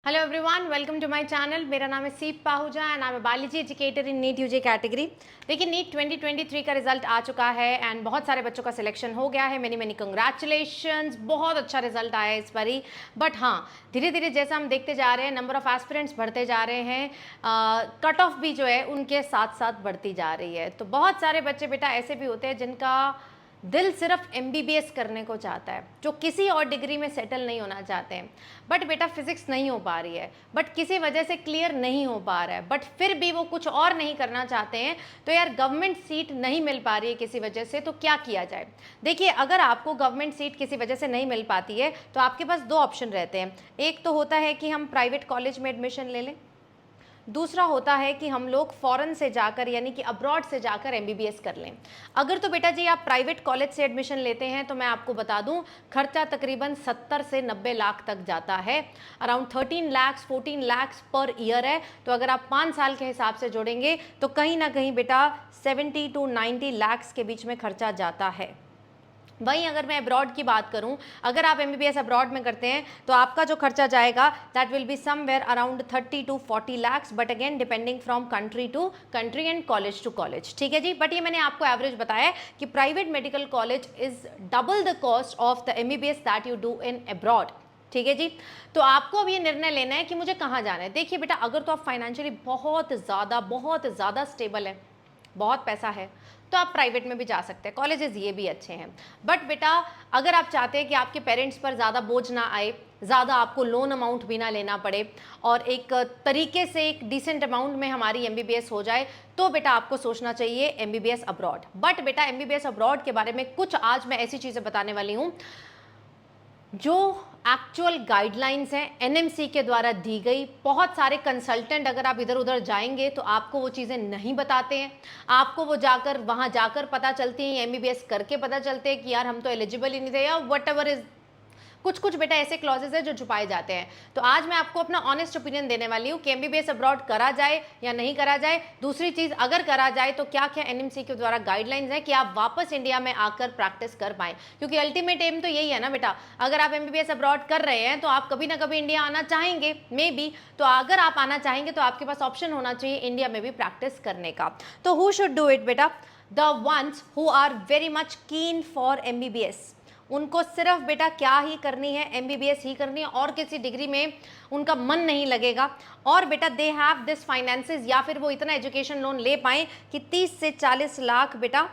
Hello everyone, welcome to my channel. मेरा नाम है Seep Pahuja and I am biology educator in NEET UG category. देखिए, NEET 2023 का result आ चुका है एंड बहुत सारे बच्चों का सिलेक्शन हो गया है। मेनी कंग्रेचुलेशंस, बहुत अच्छा रिजल्ट आया है इस बार ही। बट हाँ, धीरे धीरे जैसा हम देखते जा रहे हैं, नंबर ऑफ एस्पिरेंट्स बढ़ते जा रहे हैं, कट ऑफ भी जो है उनके साथ साथ बढ़ती जा रही है। तो बहुत सारे बच्चे बेटा ऐसे भी होते हैं जिनका दिल सिर्फ एमबीबीएस करने को चाहता है, जो किसी और डिग्री में सेटल नहीं होना चाहते हैं। बट बेटा फिजिक्स नहीं हो पा रही है, बट किसी वजह से क्लियर नहीं हो पा रहा है, बट फिर भी वो कुछ और नहीं करना चाहते हैं। तो यार गवर्नमेंट सीट नहीं मिल पा रही है किसी वजह से, तो क्या किया जाए। देखिए, अगर आपको गवर्नमेंट सीट किसी वजह से नहीं मिल पाती है तो आपके पास दो ऑप्शन रहते हैं। एक तो होता है कि हम प्राइवेट कॉलेज में एडमिशन ले लें, दूसरा होता है कि हम लोग फॉरेन से जाकर यानी कि अब्रॉड से जाकर एमबीबीएस कर लें। अगर तो बेटा जी आप प्राइवेट कॉलेज से एडमिशन लेते हैं तो मैं आपको बता दूं, खर्चा तकरीबन 70 से 90 लाख तक जाता है। Around 13 lakh 14 lakh per year है। तो अगर आप 5 साल के हिसाब से जोड़ेंगे तो कहीं ना कहीं बेटा 70 to 90 लाख के बीच में खर्चा जाता है। वहीं अगर मैं अब्रॉड की बात करूं, अगर आप एमबीबीएस अब्रॉड में करते हैं तो आपका जो खर्चा जाएगा that will be somewhere around 30 to 40 lakh, but again depending from country to country and college to college. ठीक है जी, बट ये मैंने आपको एवरेज बताया कि private medical college is double the cost of the MBBS that you do in abroad. ठीक है जी, तो आपको अब ये निर्णय लेना है कि मुझे कहाँ जाना है। देखिए बेटा, अगर तो आप फाइनेंशियली बहुत ज़्यादा स्टेबल है, बहुत पैसा है, तो आप प्राइवेट में भी जा सकते हैं, कॉलेजेस ये भी अच्छे हैं। बट बेटा अगर आप चाहते हैं कि आपके पेरेंट्स पर ज़्यादा बोझ ना आए, ज़्यादा आपको लोन अमाउंट भी ना लेना पड़े और एक तरीके से एक डिसेंट अमाउंट में हमारी एमबीबीएस हो जाए, तो बेटा आपको सोचना चाहिए एमबीबीएस अब्रॉड। बट बेटा एमबीबीएस अब्रॉड के बारे में कुछ आज मैं ऐसी चीज़ें बताने वाली हूँ जो एक्चुअल गाइडलाइंस हैं एनएमसी के द्वारा दी गई। बहुत सारे कंसल्टेंट अगर आप इधर उधर जाएंगे तो आपको वो चीज़ें नहीं बताते हैं, आपको वो जाकर वहाँ जाकर पता चलती है, एमबीबीएस करके पता चलते हैं कि यार हम तो एलिजिबल ही नहीं थे या वट एवर इज कुछ बेटा ऐसे क्लॉजेस है जो छुपाए जाते हैं। तो आज मैं आपको अपना ऑनेस्ट ओपिनियन देने वाली हूँ कि एमबीबीएस अब्रॉड करा जाए या नहीं करा जाए। दूसरी चीज, अगर करा जाए तो क्या क्या एनएमसी के द्वारा गाइडलाइंस है कि आप वापस इंडिया में आकर प्रैक्टिस कर पाए, क्योंकि अल्टीमेट एम तो यही है ना बेटा। अगर आप एमबीबीएस अब्रॉड कर रहे हैं तो आप कभी ना कभी इंडिया आना चाहेंगे मे बी, तो अगर आप आना चाहेंगे तो आपके पास ऑप्शन होना चाहिए इंडिया में भी प्रैक्टिस करने का। तो हु शुड डू इट बेटा? The ones who are very much keen for MBBS. उनको सिर्फ बेटा क्या ही करनी है, एमबीबीएस ही करनी है, और किसी डिग्री में उनका मन नहीं लगेगा। और बेटा दे हैव दिस फाइनेंसेस, या फिर वो इतना एजुकेशन लोन ले पाए कि 30 से 40 लाख बेटा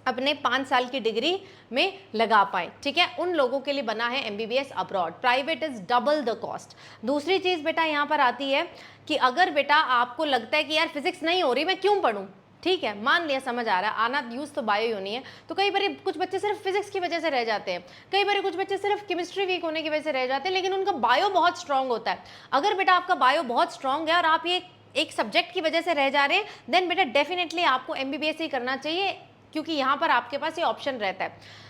अपने 5 साल की डिग्री में लगा पाए। ठीक है, उन लोगों के लिए बना है MBBS abroad. Private is double the cost. दूसरी चीज बेटा यहाँ पर आती है कि अगर बेटा आपको लगता है कि यार फिजिक्स नहीं हो रही, मैं क्यों पढ़ूं। ठीक है, मान लिया, समझ आ रहा है, आना यूज तो बायो होनी है, तो कई बार कुछ बच्चे सिर्फ फिजिक्स की वजह से रह जाते हैं, कई बार कुछ बच्चे सिर्फ केमिस्ट्री वीक होने की वजह से रह जाते हैं, लेकिन उनका बायो बहुत स्ट्रांग होता है। अगर बेटा आपका बायो बहुत स्ट्रांग है और आप ये एक सब्जेक्ट की वजह से रह जा रहे हैं, देन बेटा डेफिनेटली आपको एमबीबीएस ही करना चाहिए, क्योंकि यहाँ पर आपके पास ये ऑप्शन रहता है।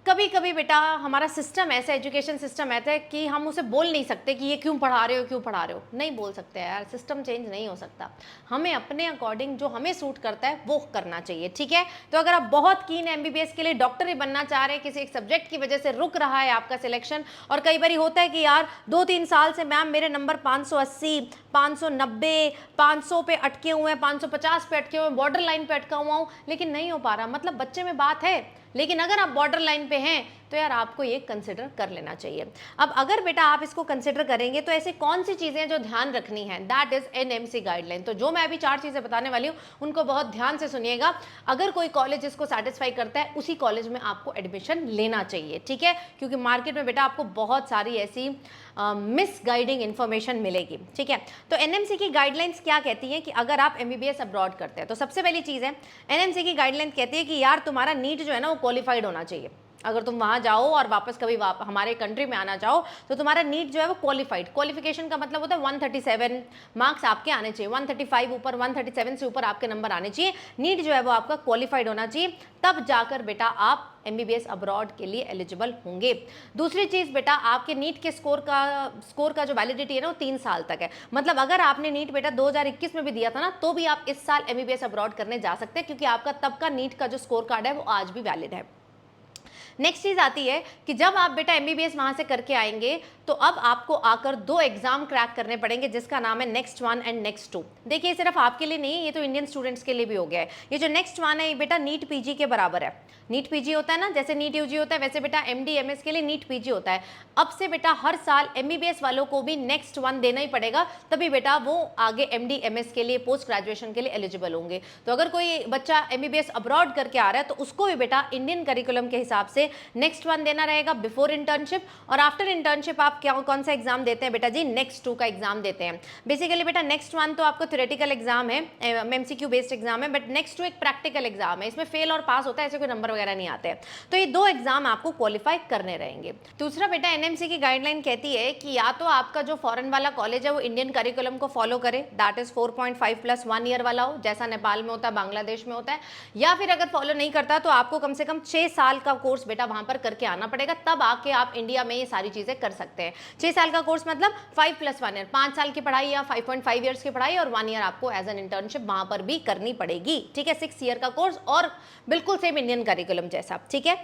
कभी कभी बेटा हमारा सिस्टम ऐसा, एजुकेशन सिस्टम ऐसा है कि हम उसे बोल नहीं सकते कि ये क्यों पढ़ा रहे हो, क्यों पढ़ा रहे हो। नहीं बोल सकते यार, सिस्टम चेंज नहीं हो सकता। हमें अपने अकॉर्डिंग जो हमें सूट करता है वो करना चाहिए। ठीक है, तो अगर आप बहुत कीन एमबीबीएस के लिए, डॉक्टर ही बनना चाह रहे हैं, किसी एक सब्जेक्ट की वजह से रुक रहा है आपका सिलेक्शन, और कई बार होता है कि यार 2-3 साल से मैम मेरे नंबर 580, 590, 500 पे अटके हुए हैं, 550 पे अटके हुए हैं, बॉर्डर लाइन पे अटका हुआ हूँ, लेकिन नहीं हो पा रहा, मतलब बच्चे में बात है, लेकिन अगर आप बॉर्डर लाइन पे हैं तो यार आपको ये कंसिडर कर लेना चाहिए। अब अगर बेटा आप इसको कंसिडर करेंगे तो ऐसे कौन सी चीजें जो ध्यान रखनी है, दैट इज एनएमसी गाइडलाइन। तो जो मैं अभी 4 चीजें बताने वाली हूँ उनको बहुत ध्यान से सुनिएगा। अगर कोई कॉलेज इसको सेटिस्फाई करता है, उसी कॉलेज में आपको एडमिशन लेना चाहिए। ठीक है, क्योंकि मार्केट में बेटा आपको बहुत सारी ऐसी मिस गाइडिंग इंफॉर्मेशन मिलेगी। ठीक है, तो एनएमसी की गाइडलाइंस क्या कहती है कि अगर आप एमबीबीएस अब्रॉड करते हैं तो सबसे पहली चीज है, एनएमसी की गाइडलाइन कहती है कि यार तुम्हारा नीट जो है ना वो क्वालिफाइड होना चाहिए। अगर तुम वहां जाओ और वापस कभी हमारे कंट्री में आना चाहो तो तुम्हारा नीट जो है वो क्वालिफाइड, क्वालिफिकेशन का मतलब होता है 137 मार्क्स आपके आने चाहिए, 135 ऊपर, 137 से ऊपर आपके नंबर आने चाहिए। नीट जो है वो आपका क्वालिफाइड होना चाहिए, तब जाकर बेटा आप एमबीबीएस अब्रॉड के लिए एलिजिबल होंगे। दूसरी चीज बेटा, आपके नीट के स्कोर का जो वैलिडिटी है ना वो 3 साल तक है। मतलब अगर आपने नीट बेटा 2021 में भी दिया था ना, तो भी आप इस साल एमबीबीएस अब्रॉड करने जा सकते हैं, क्योंकि आपका तब का नीट का जो स्कोर कार्ड है वो आज भी वैलिड है। नेक्स्ट चीज़ आती है कि जब आप बेटा एमबीबीएस वहाँ से करके आएंगे तो अब आपको आकर 2 एग्जाम क्रैक करने पड़ेंगे, जिसका नाम है नेक्स्ट 1 एंड नेक्स्ट 2। देखिए सिर्फ आपके लिए नहीं, ये तो इंडियन स्टूडेंट्स के लिए भी हो गया है। ये जो नेक्स्ट 1 है ये बेटा नीट पीजी के बराबर है। नीट पीजी होता है ना, जैसे नीट यूजी होता है वैसे बेटा एमडी एमएस के लिए नीट पीजी होता है। अब से बेटा हर साल एमबीबीएस वालों को भी नेक्स्ट 1 देना ही पड़ेगा, तभी बेटा वो आगे एमडी एमएस के लिए पोस्ट ग्रेजुएशन के लिए एलिजिबल होंगे। तो अगर कोई बच्चा एमबीबीएस अब्रॉड करके आ रहा है तो उसको भी बेटा इंडियन करिकुलम के हिसाब से नेक्स्ट 1 देना रहेगा बिफोर इंटर्नशिप, और आफ्टर इंटर्नशिप आप क्या कौन सा एग्जाम देते हैं बेटा जी, नेक्स्ट 2 का एग्जाम देते हैं। बेसिकली बेटा नेक्स्ट 1 तो आपको थ्योरेटिकल एग्जाम है, एमसीक्यू बेस्ड एग्जाम है, बट नेक्स्ट 2 एक प्रैक्टिकल एग्जाम है, इसमें फेल और पास होता है, ऐसे कोई नंबर वगैरह नहीं आते हैं। तो ये 2 एग्जाम आपको क्वालिफाई करने रहेंगे। दूसरा बेटा एनएमसी की गाइडलाइन कहती है कि या तो आपका जो फॉरेन वाला कॉलेज है वो इंडियन करिकुलम को फॉलो करे, दैट इज 4.5 प्लस 1 ईयर वाला हो, जैसा नेपाल में होता है, बांग्लादेश में होता है, या फिर अगर फॉलो नहीं करता तो आपको कम से कम 6 साल का कोर्स बेटा वहां पर करके आना पड़ेगा, तब आके आप इंडिया में ये सारी चीजें कर सकते हैं। 6 साल का कोर्स मतलब 5 प्लस 1 ईयर, 5 साल की पढ़ाई या 5.5 ईयर्स की पढ़ाई, और 1 ईयर आपको एज एन इंटर्नशिप वहां पर भी करनी पड़ेगी, ठीक है। 6 ईयर का कोर्स और बिल्कुल सेम इंडियन करिकुलम जैसा, ठीक है।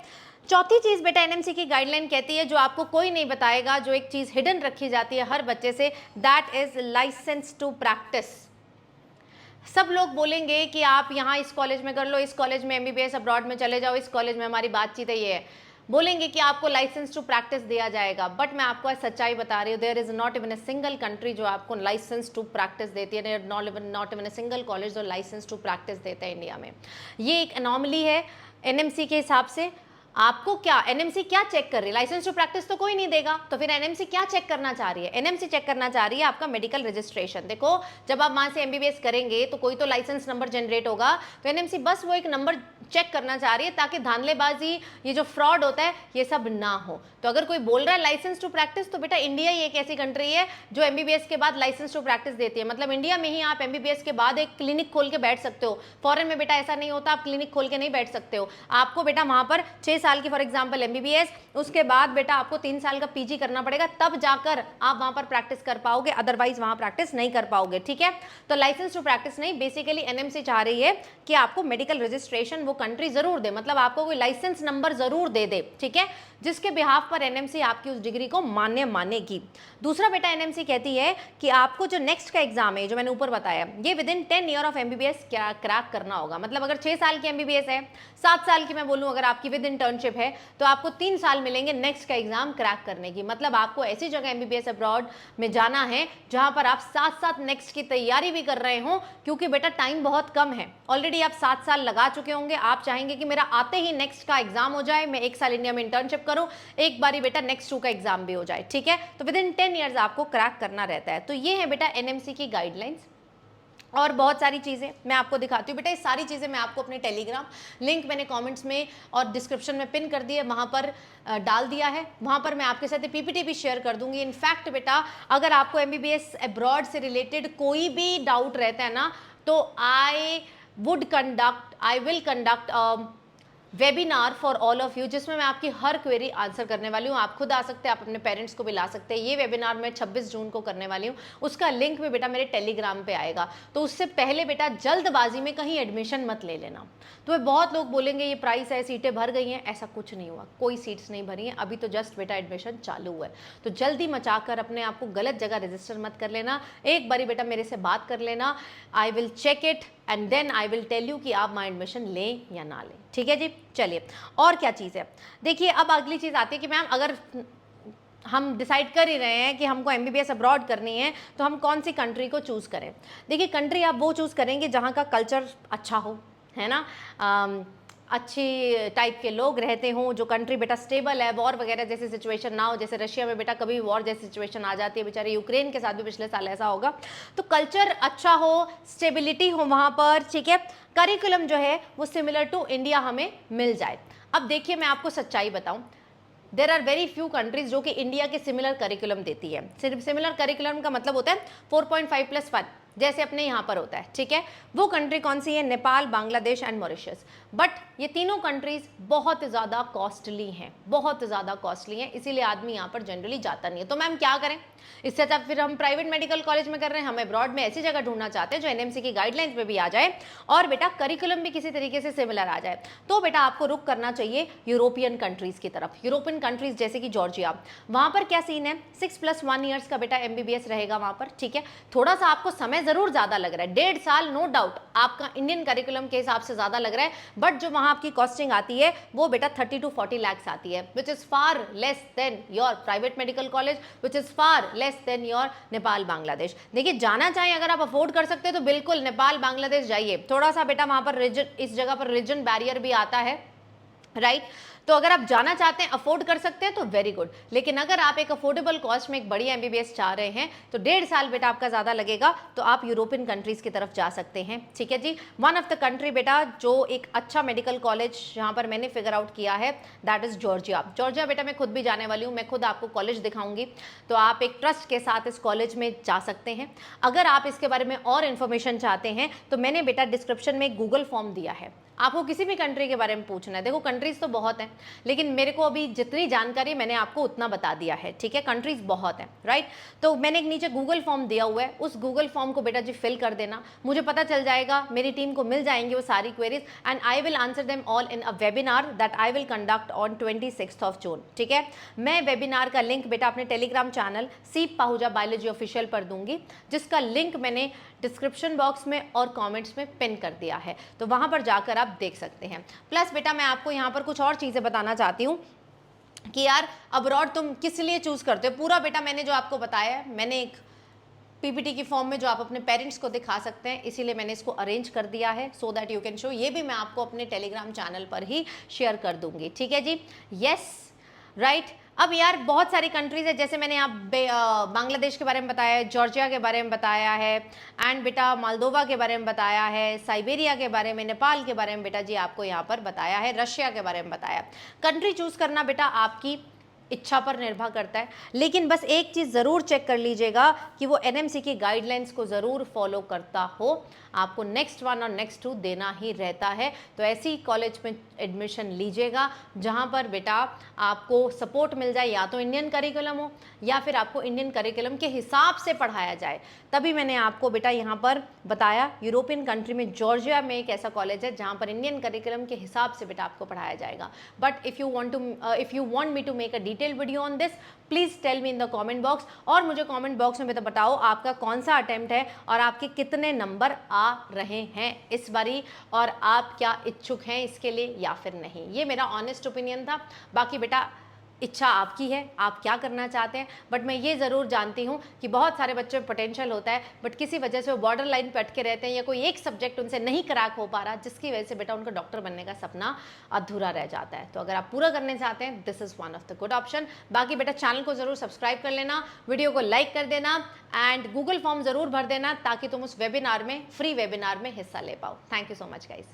चौथी चीज बेटा एनएमसी की गाइडलाइन कहती है, जो आपको कोई नहीं बताएगा, जो एक चीज हिडन रखी जाती है हर बच्चे से, that is licence to practise. सब लोग बोलेंगे कि आप यहाँ इस कॉलेज में कर लो, इस कॉलेज में एमबीबीएस अब्रॉड में चले जाओ, इस कॉलेज में हमारी बातचीत है, ये है, बोलेंगे कि आपको लाइसेंस टू प्रैक्टिस दिया जाएगा, बट मैं आपको आज सच्चाई बता रही हूँ, there is not even a single country जो आपको लाइसेंस टू प्रैक्टिस देती है, not even a single college जो लाइसेंस टू प्रैक्टिस देता है इंडिया में। ये एक एनॉमली है एनएमसी के हिसाब से। आपको क्या एनएमसी क्या चेक कर रही है, लाइसेंस टू प्रैक्टिस तो कोई नहीं देगा, तो फिर एनएमसी क्या चेक करना चाह रही है, एनएमसी चेक करना चाह रही है आपका मेडिकल रजिस्ट्रेशन। देखो जब आप वहां से एमबीबीएस करेंगे तो कोई तो लाइसेंस नंबर जनरेट होगा, तो एनएमसी बस वो एक नंबर चेक करना चाह रही है ताकि धांधलेबाजी, ये जो फ्रॉड होता है, ये सब ना हो। तो अगर कोई बोल रहा है लाइसेंस टू प्रैक्टिस, तो बेटा इंडिया ही एक ऐसी कंट्री है जो एमबीबीएस के बाद लाइसेंस टू प्रैक्टिस देती है। मतलब इंडिया में ही आप एमबीबीएस के बाद एक क्लिनिक खोल के बैठ सकते हो। फॉरेन में बेटा ऐसा नहीं होता, आप क्लिनिक खोल के नहीं बैठ सकते हो। आपको बेटा वहां पर 6 साल की फॉर एग्जाम्पल एमबीबीएस, उसके बाद बेटा आपको 3 साल का पीजी करना पड़ेगा, तब जाकर आप वहां पर प्रैक्टिस कर पाओगे, अदरवाइज वहां प्रैक्टिस नहीं कर पाओगे, ठीक है। तो लाइसेंस टू प्रैक्टिस नहीं, बेसिकली एनएमसी चाह रही है कि आपको मेडिकल रजिस्ट्रेशन वो कंट्री जरूर दे, मतलब आपको कोई लाइसेंस नंबर जरूर दे दे, ठीक है, जिसके बिहाफ पर एनएमसी आपकी उस डिग्री को मान्य मानेगी। दूसरा बेटा एनएमसी कहती है कि आपको जो नेक्स्ट का एग्जाम है, जो मैंने ऊपर बताया, ये with in 10 year of MBBS crack करना होगा। मतलब अगर 6 साल की एमबीबीएस है, 7 साल की मैं बोलूं अगर आपकी विद इंटर्नशिप है, तो आपको 3 साल मिलेंगे नेक्स्ट का एग्जाम क्रैक करने की। मतलब आपको ऐसी जगह एमबीबीएस अब्रॉड में जाना है जहां पर आप साथ साथ नेक्स्ट की तैयारी भी कर रहे हो, क्योंकि बेटा टाइम बहुत कम है। ऑलरेडी आप 7 साल लगा चुके होंगे, आप चाहेंगे कि मेरा आते ही नेक्स्ट का एग्जाम हो जाए, मैं 1 साल इंडिया में इंटर्नशिप करूं, एक बारी बेटा नेक्स्ट 2 का एग्जाम भी हो जाए, ठीक है। तो विद इन 10 ईयर्स आपको क्रैक करना रहता है। तो ये है बेटा एनएमसी की गाइडलाइंस, और बहुत सारी चीज़ें मैं आपको दिखाती हूँ बेटा। ये सारी चीज़ें मैं आपको अपने टेलीग्राम लिंक मैंने कमेंट्स में और डिस्क्रिप्शन में पिन कर दी है, वहाँ पर डाल दिया है, वहाँ पर मैं आपके साथ पीपीटी भी शेयर कर दूंगी। इनफैक्ट बेटा अगर आपको एमबीबीएस अब्रॉड से रिलेटेड कोई भी डाउट रहता है ना, तो I will conduct webinar for all of you, जिसमें मैं आपकी हर क्वेरी आंसर करने वाली हूँ। आप खुद आ सकते हैं, आप अपने पेरेंट्स को भी ला सकते हैं। ये वेबिनार मैं 26 जून को करने वाली हूँ, उसका लिंक भी बेटा मेरे टेलीग्राम पे आएगा। तो उससे पहले बेटा जल्दबाजी में कहीं एडमिशन मत ले लेना। तो बहुत लोग बोलेंगे ये प्राइस है, सीटें भर गई हैं, ऐसा कुछ नहीं हुआ, कोई सीट्स नहीं भरी हैं, अभी तो जस्ट बेटा एडमिशन चालू हुआ है। तो जल्दी मचाकर अपने आप को गलत जगह रजिस्टर मत कर लेना, एक बारी बेटा मेरे से बात कर लेना, I will check it and then I will tell you कि आप माई एडमिशन लें या ना लें, ठीक है जी। चलिए और क्या चीज़ है, देखिए अब अगली चीज़ आती है कि मैम अगर हम डिसाइड कर ही रहे हैं कि हमको एमबीबीएस अब्रॉड करनी है, तो हम कौन सी कंट्री को चूज़ करें। देखिए कंट्री आप वो चूज़ करेंगे जहाँ का कल्चर अच्छा हो, है ना, अच्छी टाइप के लोग रहते हों, जो कंट्री बेटा स्टेबल है, वॉर वगैरह जैसी सिचुएशन ना हो। जैसे रशिया में बेटा कभी वॉर जैसी सिचुएशन आ जाती है, बेचारे यूक्रेन के साथ भी पिछले साल ऐसा होगा। तो कल्चर अच्छा हो, स्टेबिलिटी हो वहाँ पर, ठीक है। करिकुलम जो है वो सिमिलर टू इंडिया हमें मिल जाए। अब देखिए मैं आपको सच्चाई बताऊँ, there are very few countries जो कि इंडिया के सिमिलर करिकुलम देती है। सिर्फ सिमिलर करिकुलम का मतलब होता है 4.5 प्लस 1, जैसे अपने यहाँ पर होता है, ठीक है। वो कंट्री कौन सी है? Nepal, Bangladesh and Mauritius. But ये तीनों कंट्रीज बहुत ज़्यादा कॉस्टली हैं, बहुत ज़्यादा कॉस्टली हैं, इसीलिए आदमी यहाँ पर जनरली जाता नहीं है। तो मैम क्या करें? इससे अच्छा फिर हम प्राइवेट मेडिकल कॉलेज में कर रहे हैं, हम अब्रॉड में ऐसी जगह ढूंढना चाहते हैं जो एनएमसी की गाइडलाइंस में भी आ जाए और बेटा करिकुलम भी किसी तरीके से सिमिलर आ जाए। तो बेटा आपको रुख करना चाहिए यूरोपियन कंट्रीज की तरफ। यूरोपियन कंट्रीज जैसे कि जॉर्जिया, वहां पर क्या सीन है? 6+1 ईयर्स का बेटा एमबीबीएस रहेगा वहां पर, ठीक है। थोड़ा सा आपको समय जरूर ज्यादा लग रहा है, 1.5 साल नो डाउट आपका इंडियन करिकुलम के हिसाब से ज्यादा लग रहा है, बट जो वहां आपकी कॉस्टिंग आती है वो बेटा 30 to 40 lakhs आती है, which is far less than your private medical college, which is far less than your Nepal Bangladesh. देखिए जाना चाहें अगर आप अफोर्ड कर सकते हैं तो बिल्कुल नेपाल बांग्लादेश जाइए। थोड़ा सा बेटा वहां पर रीजन, इस जगह पर रीजन बैरियर भी आता है, राइट। तो अगर आप जाना चाहते हैं, अफोर्ड कर सकते हैं तो वेरी गुड, लेकिन अगर आप एक अफोर्डेबल कॉस्ट में एक बड़ी एमबीबीएस चाह रहे हैं तो 1.5 साल बेटा आपका ज्यादा लगेगा, तो आप यूरोपियन कंट्रीज की तरफ जा सकते हैं, ठीक है जी। वन ऑफ द कंट्री बेटा जो एक अच्छा मेडिकल कॉलेज जहां पर मैंने फिगर आउट किया है दैट इज जॉर्जिया। जॉर्जिया बेटा मैं खुद भी जाने वाली हूँ, मैं खुद आपको कॉलेज दिखाऊंगी, तो आप एक ट्रस्ट के साथ इस कॉलेज में जा सकते हैं। अगर आप इसके बारे में और इन्फॉर्मेशन चाहते हैं तो मैंने बेटा डिस्क्रिप्शन में एक गूगल फॉर्म दिया है, आपको किसी भी कंट्री के बारे में पूछना है। देखो कंट्रीज तो बहुत हैं, लेकिन मेरे को अभी जितनी जानकारी मैंने आपको उतना बता दिया है, ठीक है। कंट्रीज बहुत हैं, राइट। तो मैंने एक नीचे गूगल फॉर्म दिया हुआ है, उस गूगल फॉर्म को बेटा जी फिल कर देना, मुझे पता चल जाएगा, मेरी टीम को मिल जाएंगे वो सारी queries and I will answer them all in a webinar that I will conduct on 26 जून, ठीक है। मैं वेबिनार का लिंक बेटा अपने टेलीग्राम चैनल सीप पाहुजा बायोलॉजी ऑफिशियल पर दूंगी, जिसका लिंक मैंने डिस्क्रिप्शन बॉक्स में और कमेंट्स में पिन कर दिया है, तो वहां पर जाकर आप देख सकते हैं। प्लस बेटा मैं आपको यहाँ पर कुछ और चीज़ें बताना चाहती हूँ कि यार अब्रॉड तुम किस लिए चूज करते हो। पूरा बेटा मैंने जो आपको बताया है, मैंने एक पीपीटी की फॉर्म में जो आप अपने पेरेंट्स को दिखा सकते हैं, इसीलिए मैंने इसको अरेंज कर दिया है so that you can show. ये भी मैं आपको अपने टेलीग्राम चैनल पर ही शेयर कर दूंगी, ठीक है जी। Yes right. अब यार बहुत सारी कंट्रीज है, जैसे मैंने आप बांग्लादेश के बारे में बताया है, जॉर्जिया के बारे में बताया है, एंड बेटा मालदोवा के बारे में बताया है, साइबेरिया के बारे में, नेपाल के बारे में बेटा जी आपको यहाँ पर बताया है, रशिया के बारे में बताया। कंट्री चूज करना बेटा आपकी इच्छा पर निर्भर करता है, लेकिन बस एक चीज़ ज़रूर चेक कर लीजिएगा कि वो एनएमसी की गाइडलाइंस को ज़रूर फॉलो करता हो। आपको नेक्स्ट 1 और नेक्स्ट 2 देना ही रहता है, तो ऐसी कॉलेज में एडमिशन लीजिएगा जहाँ पर बेटा आपको सपोर्ट मिल जाए, या तो इंडियन करिकुलम हो या फिर आपको इंडियन करिकुलम के हिसाब से पढ़ाया जाए। तभी मैंने आपको बेटा यहाँ पर बताया यूरोपियन कंट्री में जॉर्जिया में एक ऐसा कॉलेज है जहाँ पर इंडियन करिकुलम के हिसाब से बेटा आपको पढ़ाया जाएगा। But if you want me to make a detail video on this, please tell me in the comment box, और मुझे कमेंट बॉक्स में बताओ आपका कौन सा अटेम्प्ट है और आपके कितने नंबर आ रहे हैं इस बारी, और आप क्या इच्छुक हैं इसके लिए या फिर नहीं। ये मेरा ऑनेस्ट ओपिनियन था, बाकी बेटा इच्छा आपकी है, आप क्या करना चाहते हैं। बट मैं ये ज़रूर जानती हूँ कि बहुत सारे बच्चों में पोटेंशियल होता है, बट किसी वजह से वो बॉर्डर लाइन पे अटके रहते हैं या कोई एक सब्जेक्ट उनसे नहीं क्रैक हो पा रहा, जिसकी वजह से बेटा उनका डॉक्टर बनने का सपना अधूरा रह जाता है। तो अगर आप पूरा करने चाहते हैं, this is one of the good option. बाकी बेटा चैनल को ज़रूर सब्सक्राइब कर लेना, वीडियो को लाइक कर देना एंड गूगल फॉर्म ज़रूर भर देना, ताकि तुम उस वेबिनार में, फ्री वेबिनार में हिस्सा ले पाओ। Thank you so much guys.